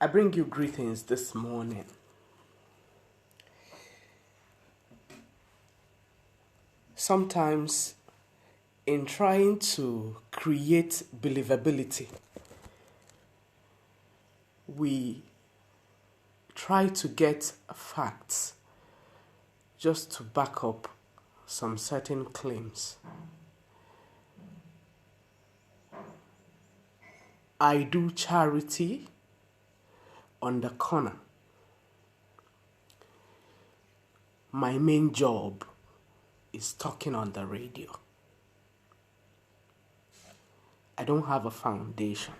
I bring you greetings this morning. Sometimes, in trying to create believability, we try to get facts just to back up some certain claims. I do charity on the corner. My main job is talking on the radio. I don't have a foundation.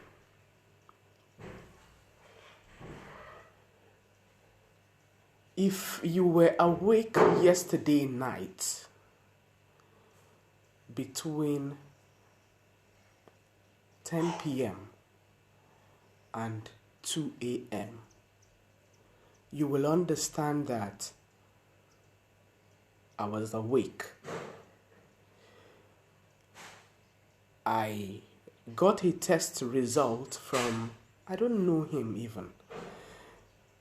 If you were awake yesterday night between 10 p.m. and 2 a.m., you will understand that I was awake. I got a test result from, I don't know him even,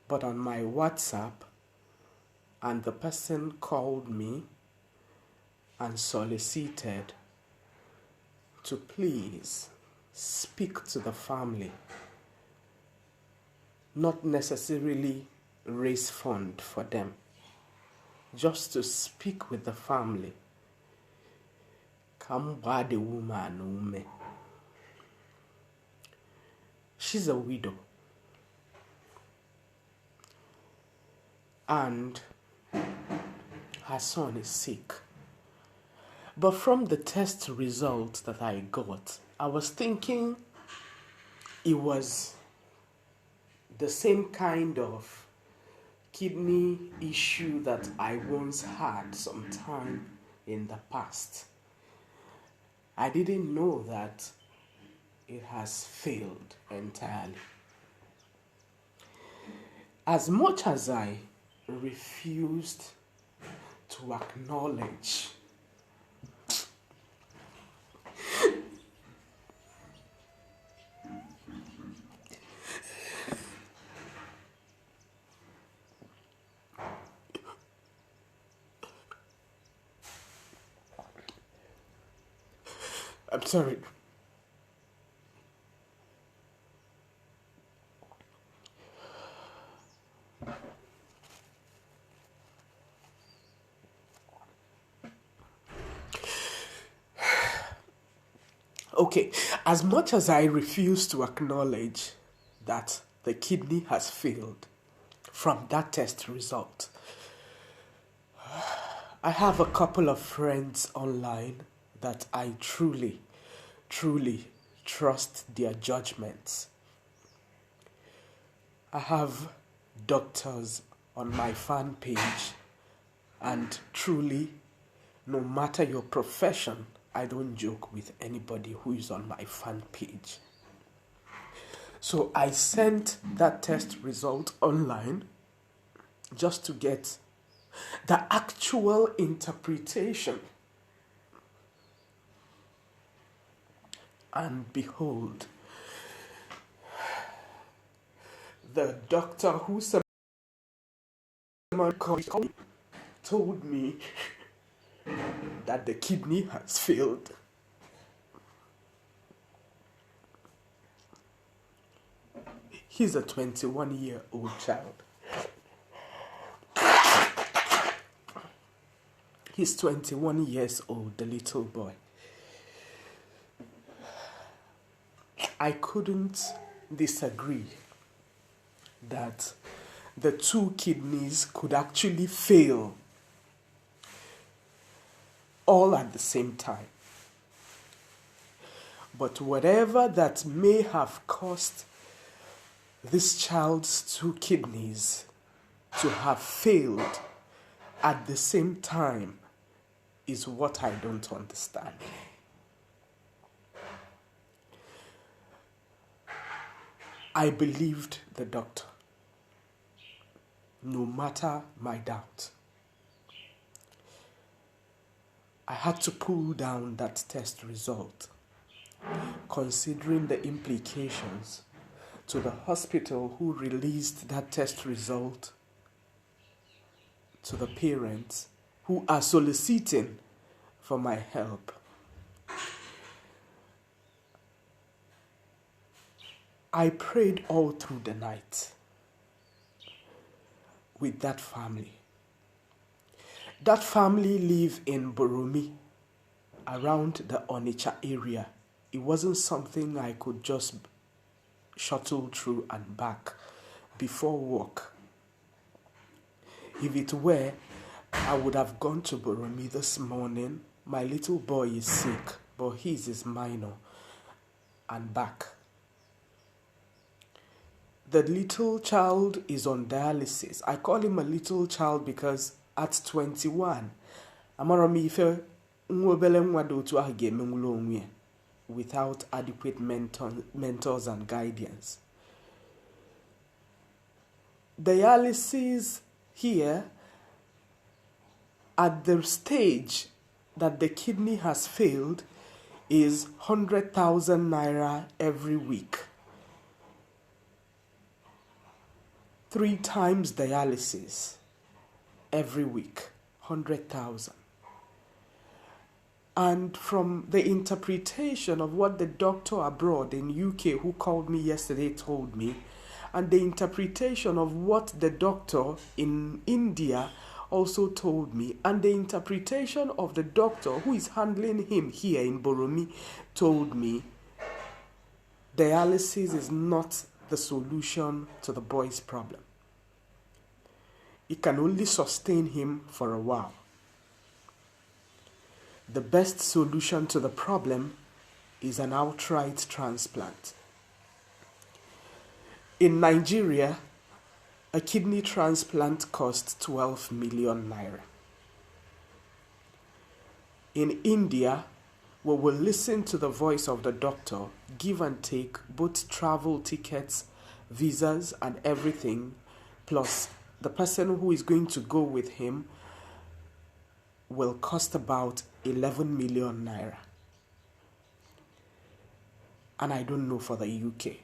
but on my WhatsApp, and the person called me and solicited to please speak to the family, not necessarily raise fund for them, just to speak with the family. Come by the woman. She's a widow. And her son is sick. But from the test result that I got, I was thinking it was the same kind of kidney issue that I once had sometime in the past. I didn't know that it has failed entirely. As much as I refused to acknowledge I'm sorry. Okay, as much as I refuse to acknowledge that the kidney has failed from that test result, I have a couple of friends online that I truly trust their judgments. I have doctors on my fan page, and truly, no matter your profession, I don't joke with anybody who is on my fan page. So I sent that test result online just to get the actual interpretation. And behold, the doctor who told me that the kidney has failed. He's a 21-year-old child. He's 21 years old, the little boy. I couldn't disagree that the two kidneys could actually fail all at the same time. But whatever that may have caused this child's two kidneys to have failed at the same time is what I don't understand. I believed the doctor, no matter my doubt. I had to pull down that test result, considering the implications to the hospital who released that test result to the parents who are soliciting for my help. I prayed all through the night with that family. That family live in Boromi, around the Onitsha area. It wasn't something I could just shuttle through and back before work. If it were, I would have gone to Boromi this morning. My little boy is sick, but his is minor, and back. The little child is on dialysis. I call him a little child because at 21, without adequate mentors and guidance. Dialysis here, at the stage that the kidney has failed, is 100,000 naira every week. 3 times dialysis every week, 100,000. And from the interpretation of what the doctor abroad in UK who called me yesterday told me, and the interpretation of what the doctor in India also told me, and the interpretation of the doctor who is handling him here in Boromi told me, dialysis is not the solution to the boy's problem. It can only sustain him for a while. The best solution to the problem is an outright transplant. In Nigeria, a kidney transplant costs 12 million naira. In India, we will listen to the voice of the doctor, give and take both travel tickets, visas, and everything, plus the person who is going to go with him will cost about 11 million naira. And I don't know for the UK,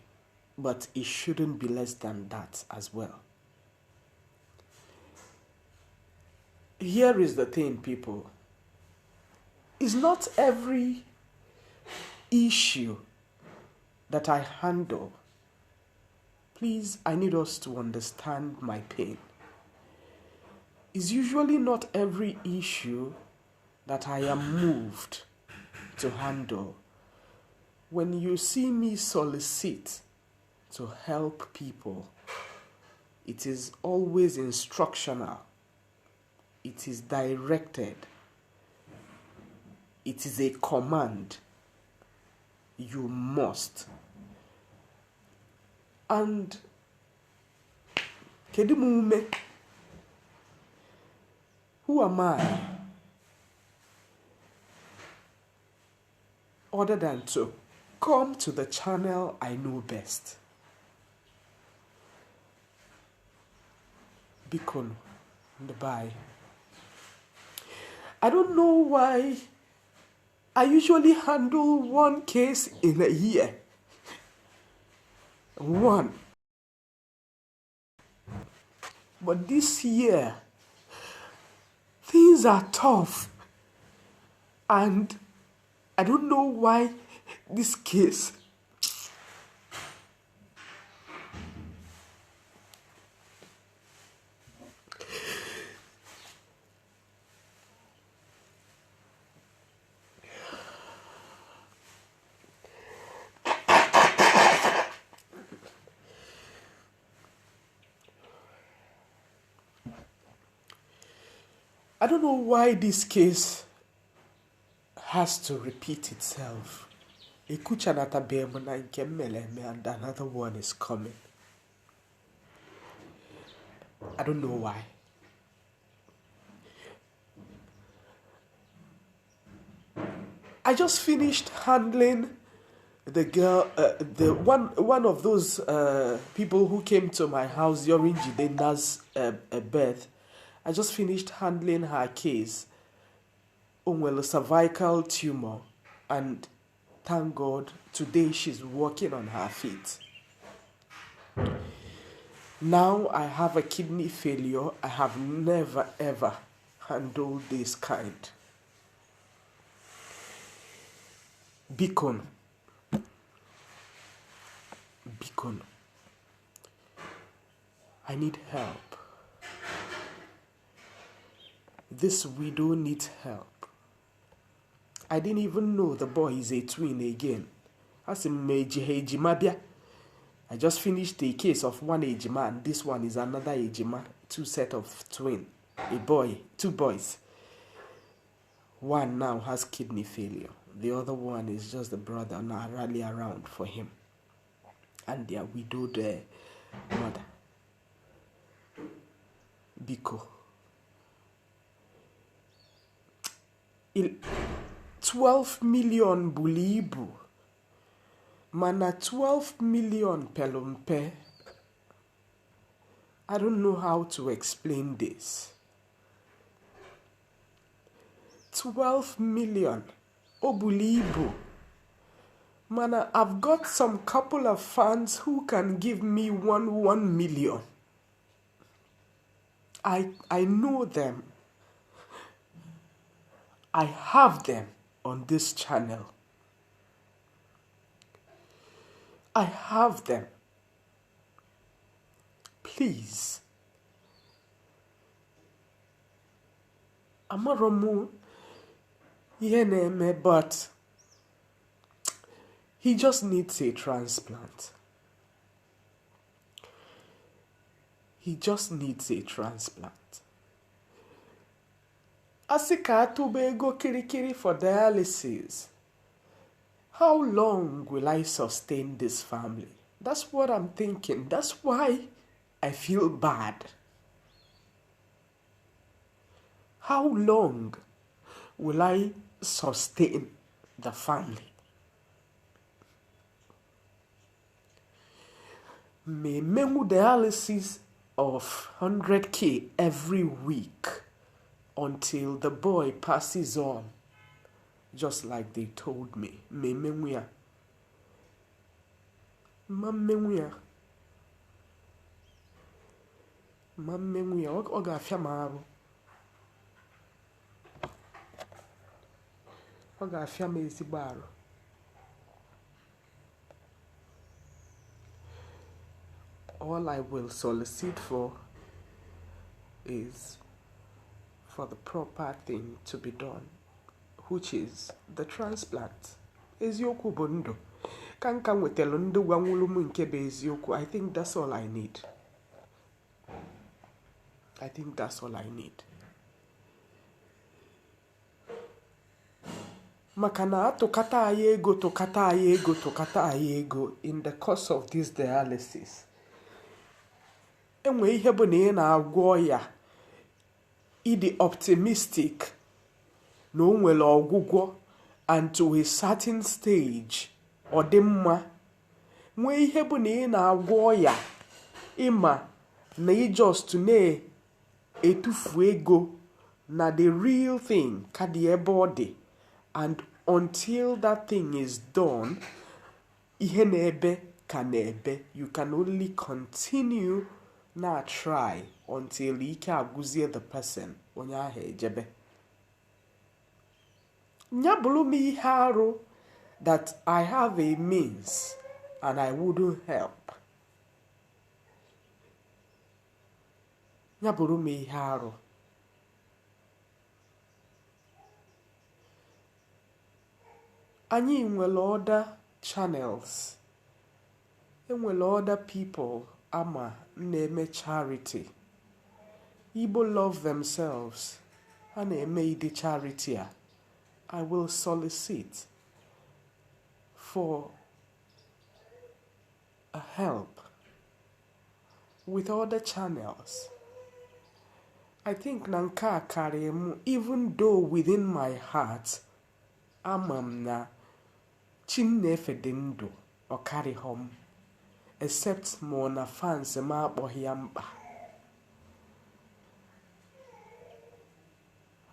but it shouldn't be less than that as well. Here is the thing, people. It's not every issue that I handle. Please, I need us to understand my pain. It's usually not every issue that I am moved to handle. When you see me solicit to help people, it is always instructional. It is directed. It is a command. You must. And Kedimume, who am I other than to come to the channel I know best? Bikon, bye. I don't know why I usually handle one case in a year. One. But this year, things are tough. And I don't know why this case. I don't know why this case has to repeat itself. And another one is coming. I don't know why. I just finished handling the girl, the one of those people who came to my house during Jidenda's birth. I just finished handling her case on a cervical tumor, and thank God today she's walking on her feet. Now I have a kidney failure. I have never ever handled this kind. Beacon. I need help. This widow needs help. I didn't even know the boy is a twin again. As in Ejima. I just finished the case of one Ejima, and this one is another Ejima. 2 set of twin. A boy, 2 boys. One now has kidney failure. The other one is just the brother now rally around for him. And their widowed mother. Biko. 12 million bulibu. Mana 12 million pelumpe. I don't know how to explain this. 12 million. Obulibu. Mana, I've got some couple of fans who can give me 1 million. I know them. I have them on this channel. I have them. Please. Amaromu yeneme, but he just needs a transplant. He just needs a transplant. Asika atubego kirikiri for dialysis. How long will I sustain this family? That's what I'm thinking. That's why I feel bad. How long will I sustain the family? May memu dialysis of 100K every week until the boy passes on, just like they told me. Mememuya. Mamemuya. Oga fiamaru. Oga fiame isibaru. All I will solicit for is for the proper thing to be done, which is the transplant. Eziokwu bondo. Kanka wetelo ndu gwangulumu nkebe eziokwu. I think that's all I need. I think that's all I need. Makana tokata ego in the course of this dialysis. Enwe ihe bụ na ị na-agwọ ya, ịdị optimistic na o nwere ọgwụgwọ, and to a certain stage ọ dị mma. Nwe ihe bụ na ị na-agwọ ya, ịma na ị just na-etufu ego na the real thing ka dị ebe ọ dị, and until that thing is done, ihe na-ebe ka na-ebe. You can only continue na try until ike agụzie the person onye ahụ ejebe. Nyabulu mi ihe arụ that I have a means and I wouldn't help. Nyabulu mi ihe arụ. Anyị nwere other channels. Enwere other people ama na-eme charity. Igbo love themselves. Ha na-eme ide charity a. I will solicit for a help with other channels. I think nanka karemu, even though within my heart, amam na Chinedu dị ndụ ọ karịghị m, except more na fans ma akpọghị ya mkpa.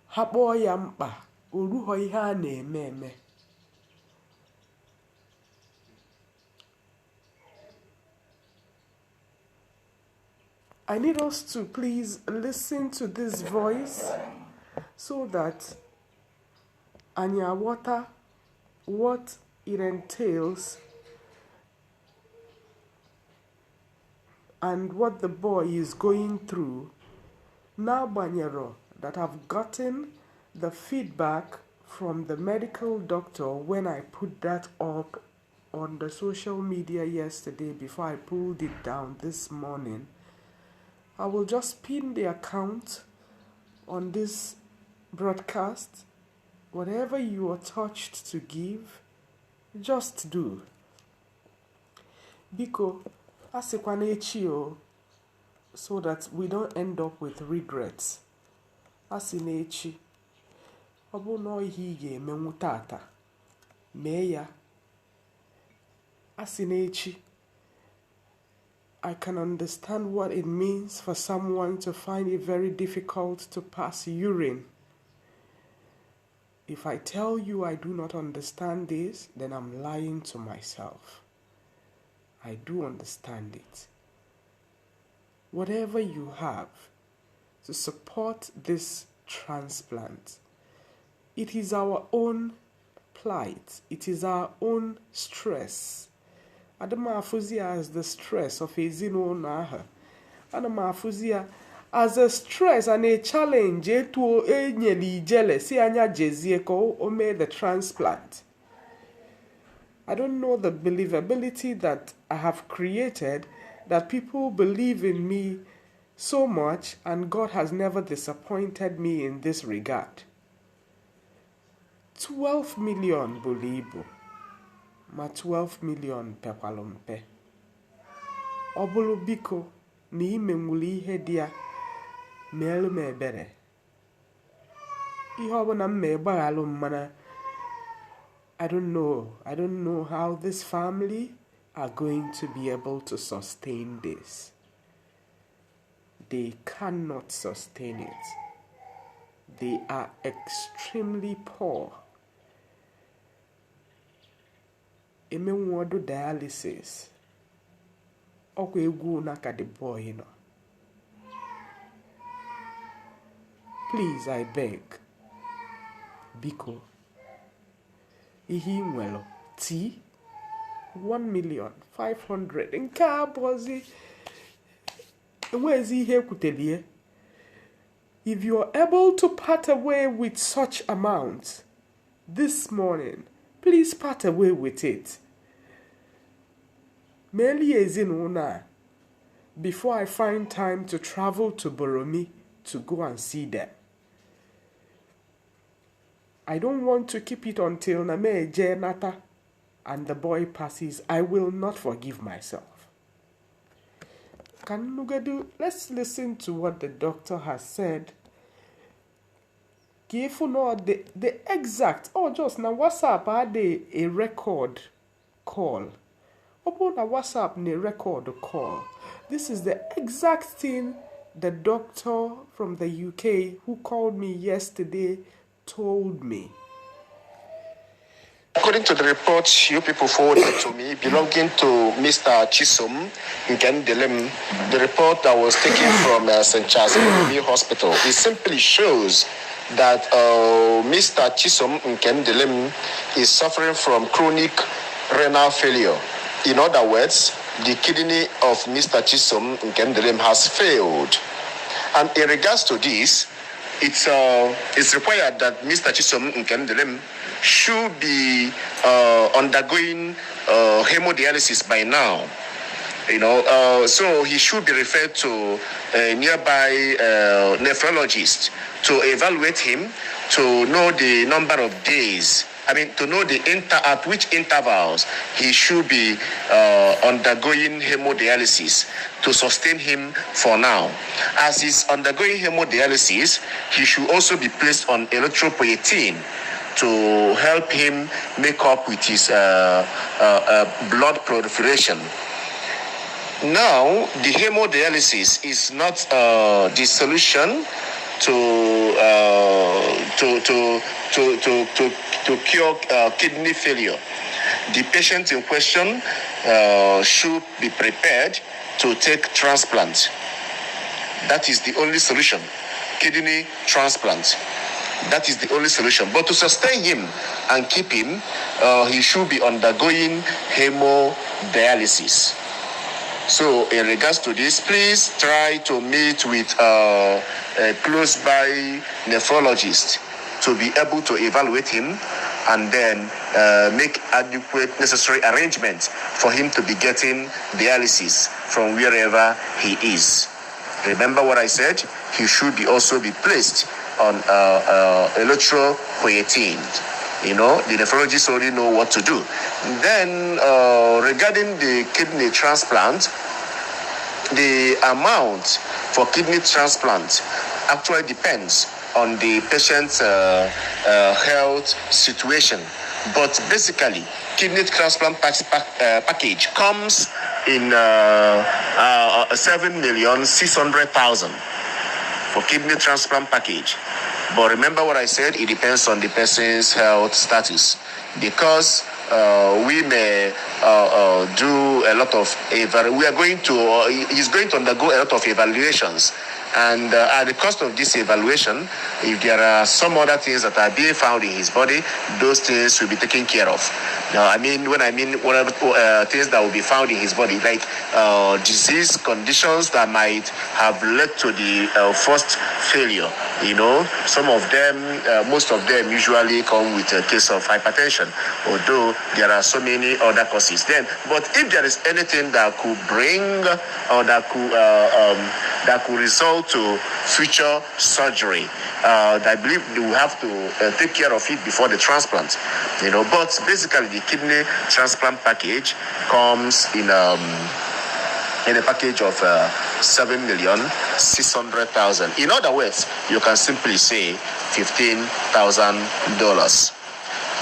Ha kpọọ ya mkpa, o rughọ ihe a na-eme eme. I need us to please listen to this voice so that Anya Water, what it entails and what the boy is going through. Now, Banyero, that I've gotten the feedback from the medical doctor when I put that up on the social media yesterday before I pulled it down this morning. I will just pin the account on this broadcast. Whatever you are touched to give, just do. Biko, asikwana echi o, so that we don't end up with regrets. Asi n'echi, obu no ihe ị ga-emenwu tata, mee ya. Asi n'echi, I can understand what it means for someone to find it very difficult to pass urine. If I tell you I do not understand this, then I'm lying to myself. I do understand it. Whatever you have to support this transplant, it is our own plight. It is our own stress. Adamafuzia as the stress of a zinonaha. Adamafuzia as a stress and a challenge to enyeli jealousy anya jezieko o made the transplant. I don't know the believability that I have created, that people believe in me so much, and God has never disappointed me in this regard. 12 million bulibu. Ma 12 million pekwalumpe. Obulu biko ni ime mwuli ihe dia melu mebere. Ihe obuna mmegbaghalo mmana. I don't know how this family are going to be able to sustain this. They cannot sustain it. They are extremely poor. Emenwodo dialysis. Okwe egwu naka the boy, Please, I beg. Biko. Ihe nwelo. T. 1,500,000. Nke abozi. Enwezi ihe kutelie. If you are able to part away with such amounts this morning, please part away with it. Merely ezinuna, before I find time to travel to Boromi to go and see them. I don't want to keep it until Name Nata and the boy passes. I will not forgive myself. Let's listen to what the doctor has said. Give the exact, just now WhatsApp had a record call. Open a WhatsApp ne record call. This is the exact thing the doctor from the UK who called me yesterday told me. According to the report you people forwarded to me belonging to Mr. Chisom, Nkemdilim, the report that was taken from St. Charles Hospital, it simply shows that Mr. Chisom Nkemdilim is suffering from chronic renal failure. In other words, the kidney of Mr. Chisom Nkemdilim has failed. And in regards to this, it's required that Mr. Chisom Nkemdilim should be undergoing hemodialysis by now. So he should be referred to a nearby nephrologist to evaluate him, to know the number of days. To know at which intervals he should be undergoing hemodialysis to sustain him for now. As he's undergoing hemodialysis, he should also be placed on erythropoietin to help him make up with his blood proliferation. Now, the hemodialysis is not the solution to cure kidney failure. The patient in question should be prepared to take transplant. That is the only solution. Kidney transplant. That is the only solution. But to sustain him and keep him, he should be undergoing hemodialysis. So in regards to this, please try to meet with a close by nephrologist to be able to evaluate him and then make adequate necessary arrangements for him to be getting dialysis from wherever he is. Remember what I said? He should be also be placed on electropoietin. You know, the nephrologists already know what to do. Then, regarding the kidney transplant, the amount for kidney transplant actually depends on the patient's health situation. But basically, kidney transplant package comes in 7,600,000 for kidney transplant package. But remember what I said, it depends on the person's health status. Because we may do a lot of, he's going to undergo a lot of evaluations. And at the cost of this evaluation, if there are some other things that are being found in his body, those things will be taken care of. Now, whatever things that will be found in his body, like disease conditions that might have led to the first failure. You know, some of them, most of them usually come with a case of hypertension, although there are so many other causes. But if there is anything that could bring or that could result to future surgery, I believe we have to take care of it before the transplant. You know, but basically the kidney transplant package comes in a package of 7,600,000. In other words, you can simply say $15,000.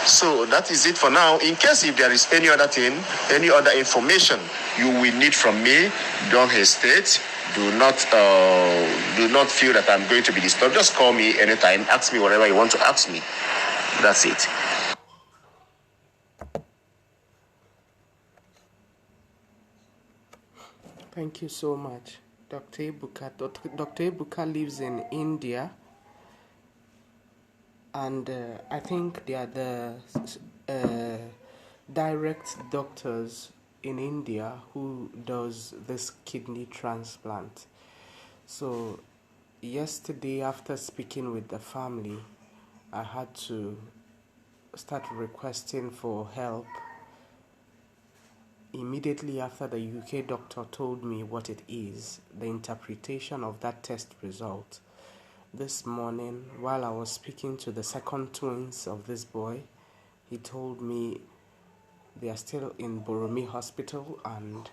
So that is it for now. In case if there is any other thing, any other information you will need from me, don't hesitate. Do not feel that I'm going to be disturbed. Just call me anytime. Ask me whatever you want to ask me. That's it. Thank you so much, Dr. Ebuka. Dr. Ebuka lives in India, and I think they are the direct doctors in India who does this kidney transplant. So yesterday, after speaking with the family, I had to start requesting for help. Immediately after the UK doctor told me what it is, the interpretation of that test result. This morning, while I was speaking to the second twins of this boy, he told me they are still in Boromi Hospital and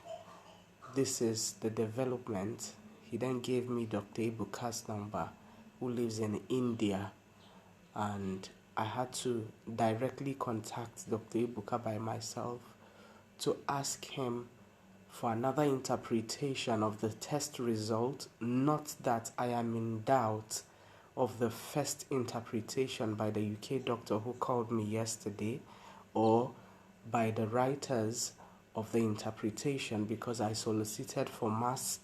this is the development. He then gave me Dr. Ebuka's number, who lives in India, and I had to directly contact Dr. Ebuka by myself to ask him for another interpretation of the test result. Not that I am in doubt of the first interpretation by the UK doctor who called me yesterday, or by the writers of the interpretation, because I solicited for mass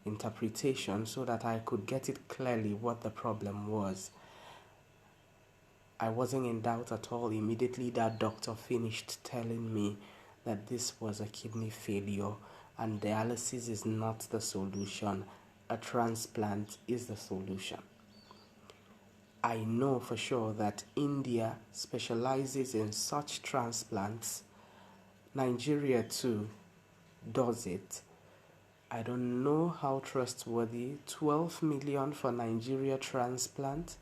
interpretation so that I could get it clearly what the problem was. I wasn't in doubt at all. Immediately that doctor finished telling me that this was a kidney failure and dialysis is not the solution. A transplant is the solution. I know for sure that India specializes in such transplants. Nigeria too does it. I don't know how trustworthy. 12 million for Nigeria transplant,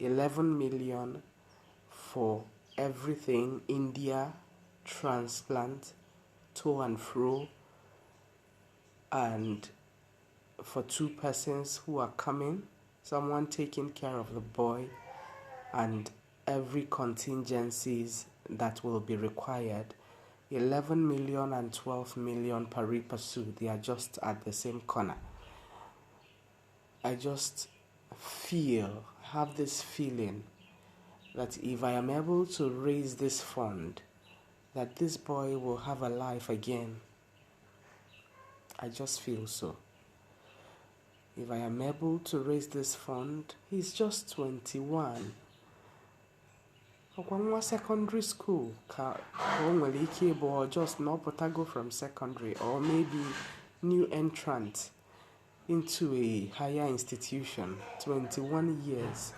11 million for everything India transplant, to and fro, and for 2 persons who are coming, someone taking care of the boy, and every contingencies that will be required. 11 million and 12 million pari passu, they are just at the same corner. I just have this feeling that if I am able to raise this fund, that this boy will have a life again. I just feel so. If I am able to raise this fund, he's just 21. Okwanwa secondary school ka onwere ike or just no potago from secondary, or maybe new entrant into a higher institution, 21 years.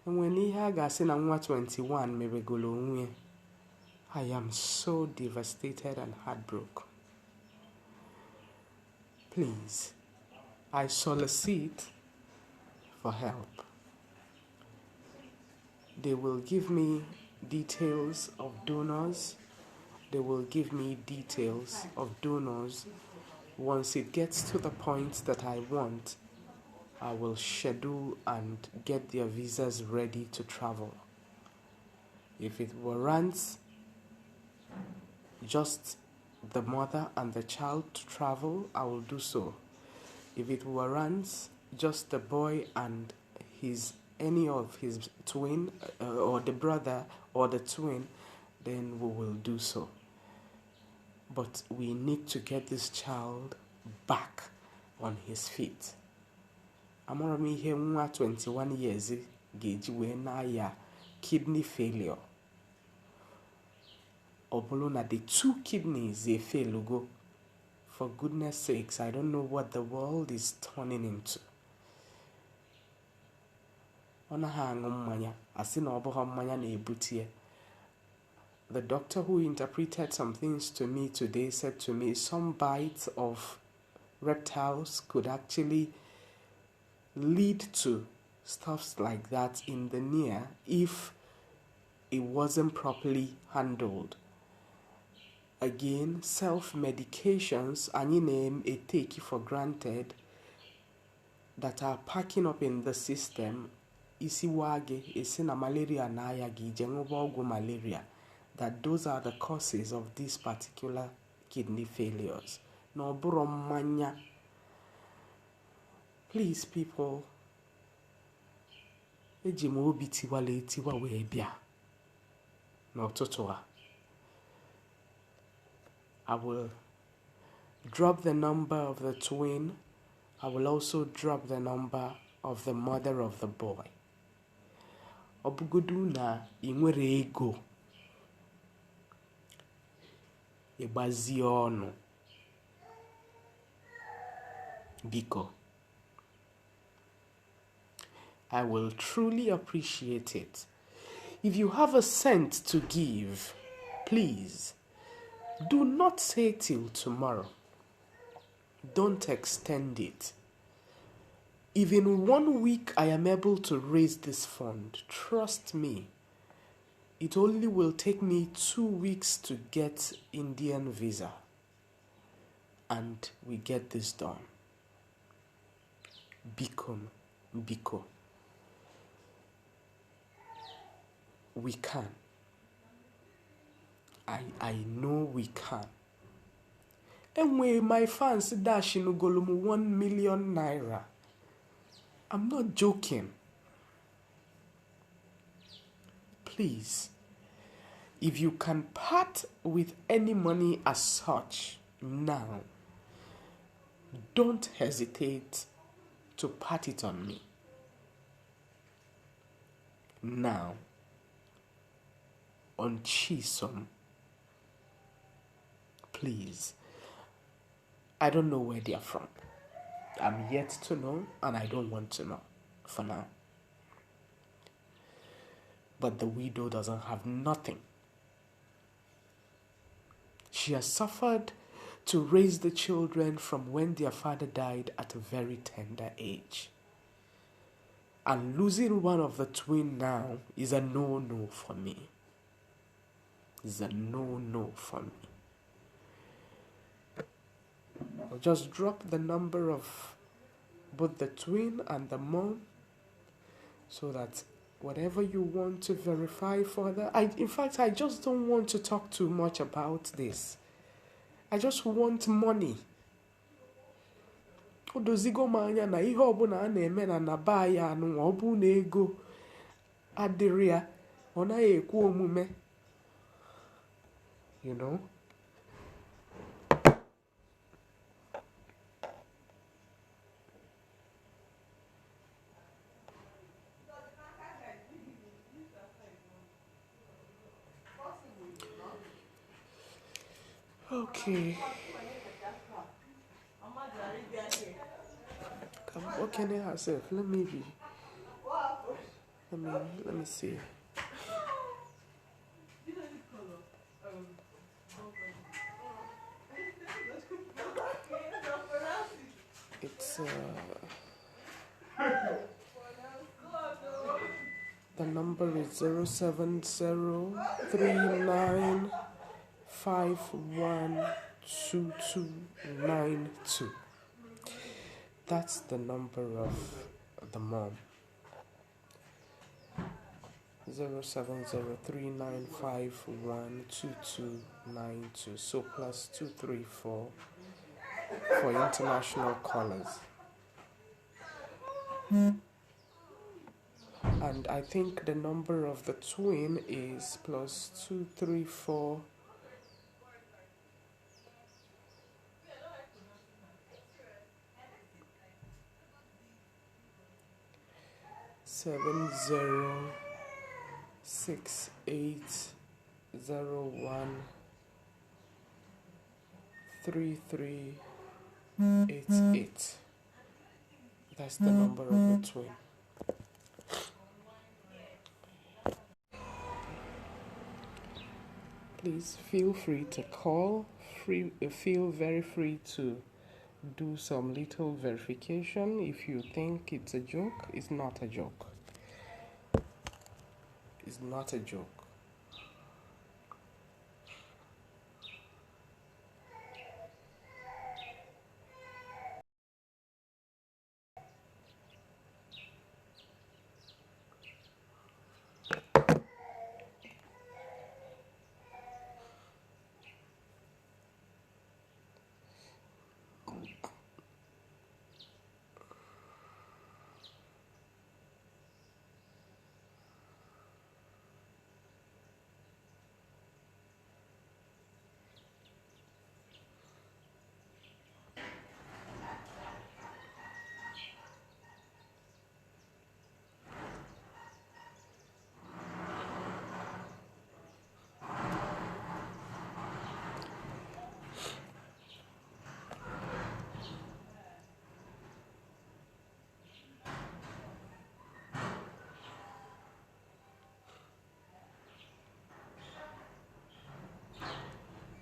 And when he had na nwa 21 mebegolo onwe, I am so devastated and heartbroken. Please, I solicit for help. They will give me details of donors. They will give me details of donors. Once it gets to the point that I want, I will schedule and get their visas ready to travel. If it warrants just the mother and the child to travel, I will do so. If it warrants just the boy and any of his twin, or the brother or the twin, then we will do so. But we need to get this child back on his feet. Amorami here 21 years geji we na ya kidney failure. Obolona the 2 kidneys they fail go. For goodness sakes, I don't know what the world is turning into. The doctor who interpreted some things to me today said to me some bites of reptiles could actually lead to stuff like that in the near if it wasn't properly handled. Again, self-medications, any name a take for granted, that are packing up in the system. Isiwage, isina malaria na ayagi, jengobogu malaria, that those are the causes of these particular kidney failures. No buromanya. Please, people, Ejima obi tiwa we bia. No totoa. I will drop the number of the twin. I will also drop the number of the mother of the boy. Obugodu na inwere ego. Ebazi onu. Biko. I will truly appreciate it. If you have a cent to give, please, do not say till tomorrow. Don't extend it. If in 1 week I am able to raise this fund, trust me, it only will take me 2 weeks to get Indian visa. And we get this done. Biko. We can. I know we can. Anyway, my fans dashing ugolumu 1 million naira. I'm not joking. Please, if you can part with any money as such now, don't hesitate to part it on me. Now, on Chisom, please. I don't know where they are from. I'm yet to know, and I don't want to know for now. But the widow doesn't have nothing. She has suffered to raise the children from when their father died at a very tender age. And losing one of the twin now is a no-no for me. It's a no-no for me. I'll just drop the number of both the twin and the mom so that whatever you want to verify further. In fact, I just don't want to talk too much about this. I just want money. Odozigo manya na ihe ọbụla a na-eme na naba ya anụ ọ bụ na ego adịrị ya ọ naghị ekwu omume. You know? Okay. What can I have said? Let me see. It's the number is 07039512292. That's the number of the mom. 07039512292. So +234 for international callers. And I think the number of the twin is +234 7068013388. That's the number of the twin. Please feel free to call. Feel very free to do some little verification. If you think it's a joke, it's not a joke. It's not a joke.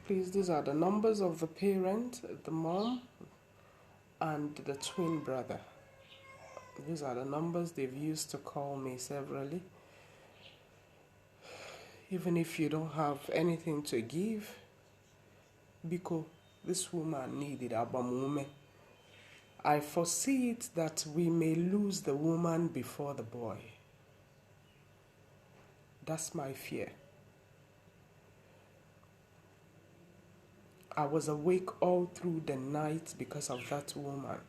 Please, these are the numbers of the parent, the mom, and the twin brother. These are the numbers they've used to call me severally. Even if you don't have anything to give, because this woman needed Abamume. I foresee it that we may lose the woman before the boy. That's my fear. I was awake all through the night because of that woman.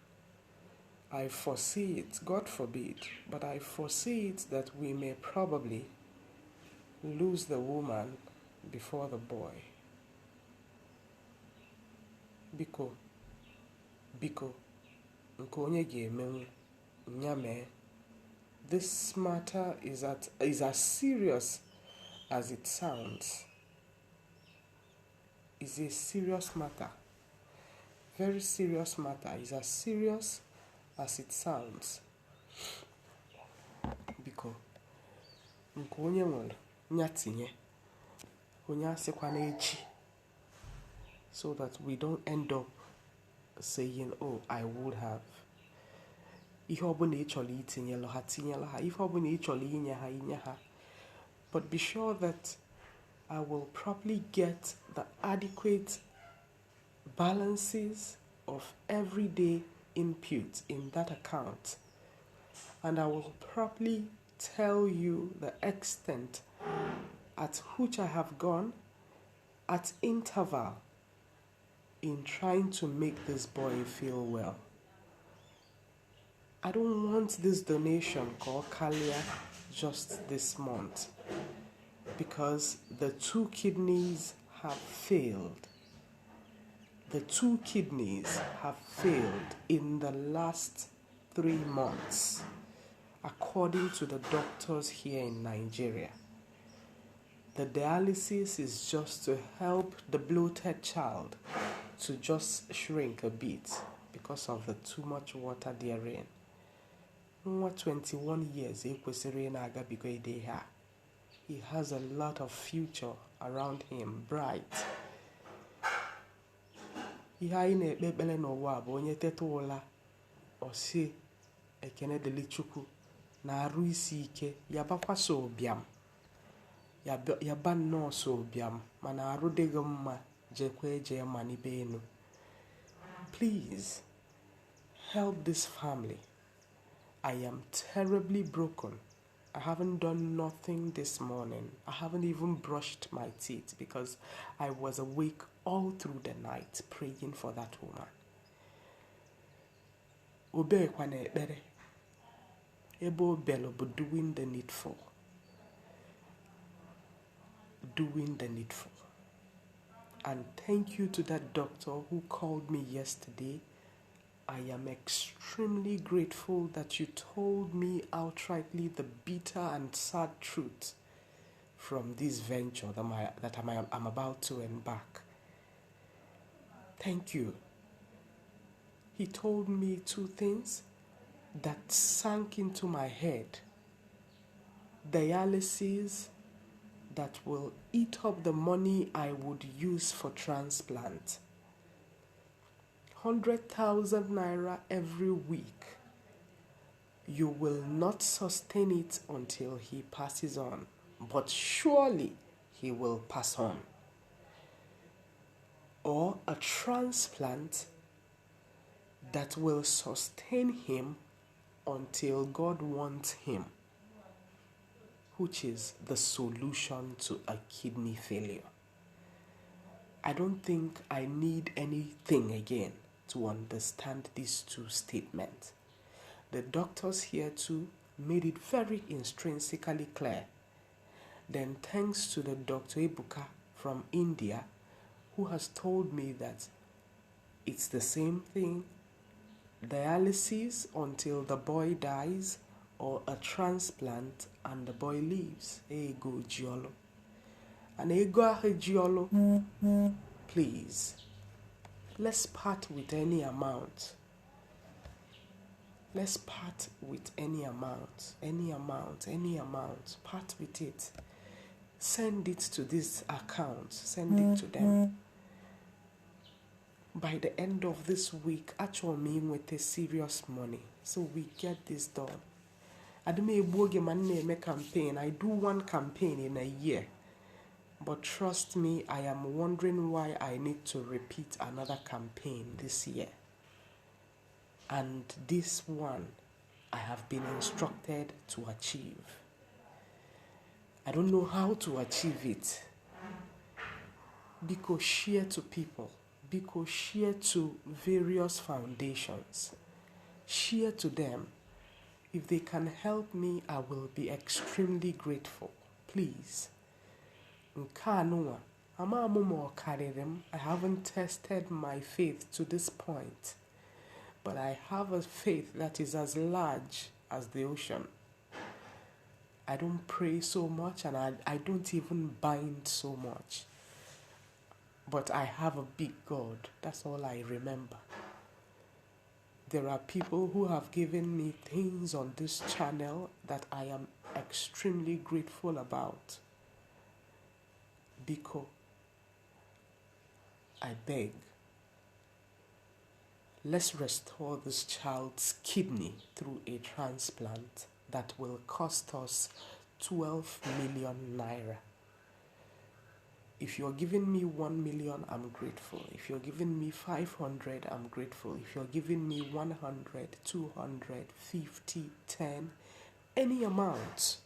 I foresee it, God forbid, but I foresee it that we may probably lose the woman before the boy. Biko, nkonye gemenwu, nyame. This matter is as serious as it sounds. It's a serious matter. Very serious matter. It's as serious as it sounds. Because nkonye nwere nyatinye onye asikwa n'echi, so that we don't end up saying, oh, I would have. Ihe ọbụla ị chọrọ itinyela ha tinyela ha. Ihe ọbụla ị chọrọ inye ha inye ha. But be sure that I will probably get the adequate balances of everyday input in that account. And I will probably tell you the extent at which I have gone at interval in trying to make this boy feel well. I don't want this donation called Kalia just this month, because the 2 kidneys have failed. The 2 kidneys have failed in the last 3 months, according to the doctors here in Nigeria. The dialysis is just to help the bloated child to just shrink a bit because of the too much water therein. Nwa 21 years, he has a lot of future around him, bright. Ihe anyị na-ekpe ekpere n'ụwa bụ onye teta ụla ọsị ekene dịrị Chukwu na arụ isi ike yabakwa so obiam yaba nnọọ so obiam mana arụ dịghị mma jekwa eje manibe enu. Please help this family. I am terribly broken. I haven't done nothing this morning. I haven't even brushed my teeth because I was awake all through the night praying for that woman. Obekwa na ekpere. Ebe obelo bụ doing the needful. Doing the needful. And thank you to that doctor who called me yesterday. I am extremely grateful that you told me outrightly the bitter and sad truth from this venture that I'm about to embark. Thank you. He told me two things that sank into my head. Dialysis that will eat up the money I would use for transplant. 100,000 naira every week. You will not sustain it until he passes on, but surely he will pass on. Or a transplant that will sustain him until God wants him, which is the solution to a kidney failure. I don't think I need anything again to understand these two statements. The doctors here too made it very intrinsically clear. Then thanks to the Dr. Ebuka from India, who has told me that it's the same thing, dialysis until the boy dies, or a transplant and the boy leaves. Ego giolo. And ego ahe giolo, please, let's part with any amount. Let's part with any amount. Part with it. Send it to this account. Send it to them. By the end of this week, actually with a serious money. So we get this done. I don't make campaign. I do one campaign in a year. But trust me, I am wondering why I need to repeat another campaign this year. And this one, I have been instructed to achieve. I don't know how to achieve it. Because share to people. Because share to various foundations. Share to them. If they can help me, I will be extremely grateful. Please. I haven't tested my faith to this point, but I have a faith that is as large as the ocean. I don't pray so much and I don't even bind so much, but I have a big God. That's all I remember. There are people who have given me things on this channel that I am extremely grateful about. Biko, I beg, let's restore this child's kidney through a transplant that will cost us 12 million naira. If you're giving me 1 million, I'm grateful. If you're giving me 500, I'm grateful. If you're giving me 100, 200, 50, 10, any amount,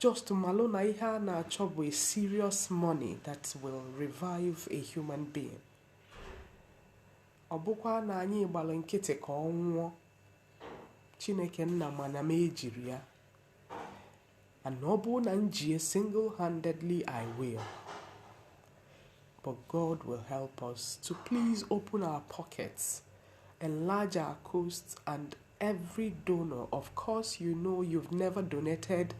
just to malona iha na chop with serious money that will revive a human being. Obukwa na anyi gbalo nkete ka onwo Chineke nna mana m ejiri ya. And obu na nji single-handedly I will. But God will help us to please open our pockets, enlarge our coasts, and every donor, of course, you know you've never donated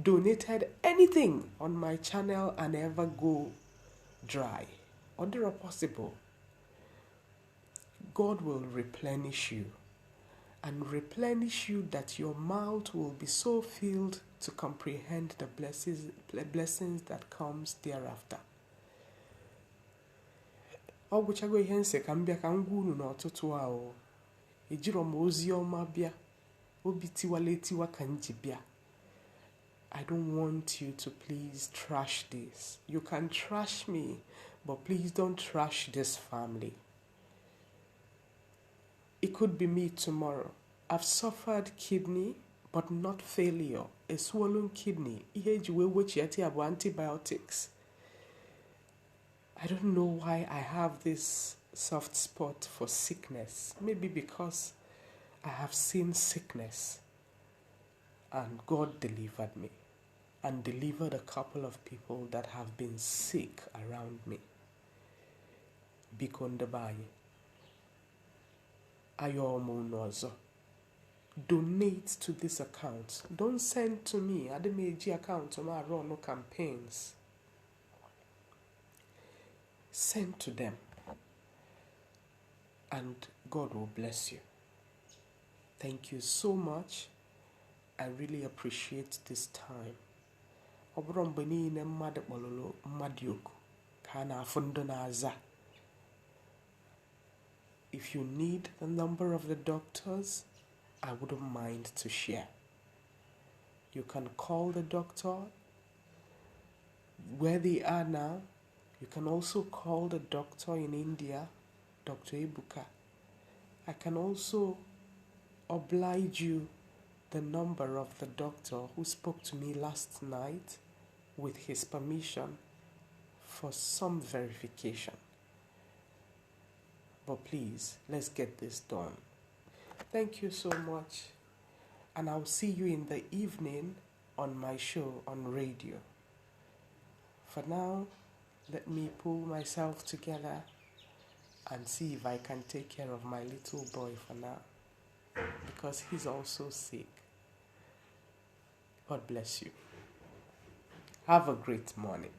donated anything on my channel and ever go dry, or there are possible, God will replenish you, and replenish you that your mouth will be so filled to comprehend the blessings that comes thereafter. Ọ gwụchago ihe nsị ka m bịa ka m gwa unu n'ọtụtụ a o. Ejiro m ozi ọma bịa, obi tiwala etiwa ka m ji bịa. I don't want you to please trash this. You can trash me, but please don't trash this family. It could be me tomorrow. I've suffered kidney, but not failure. A swollen kidney. Ihe eji wee wechiati abu antibiotics. I don't know why I have this soft spot for sickness. Maybe because I have seen sickness and God delivered me and delivered a couple of people that have been sick around me. Bikondabaye. Ayomo nozo. Donate to this account. Don't send to me. Ademeji account. I run no campaigns. Send to them. And God will bless you. Thank you so much. I really appreciate this time. Obrombe niile mmadụ kpọlụlụ mmadụ oku ka a na-afụ ndụ na-aza. If you need the number of the doctors, I wouldn't mind to share. You can call the doctor where they are now. You can also call the doctor in India, Dr. Ibuka. I can also oblige you the number of the doctor who spoke to me last night with his permission for some verification. But please, let's get this done. Thank you so much. And I'll see you in the evening on my show on radio. For now, let me pull myself together and see if I can take care of my little boy for now, because he's also sick. God bless you. Have a great morning.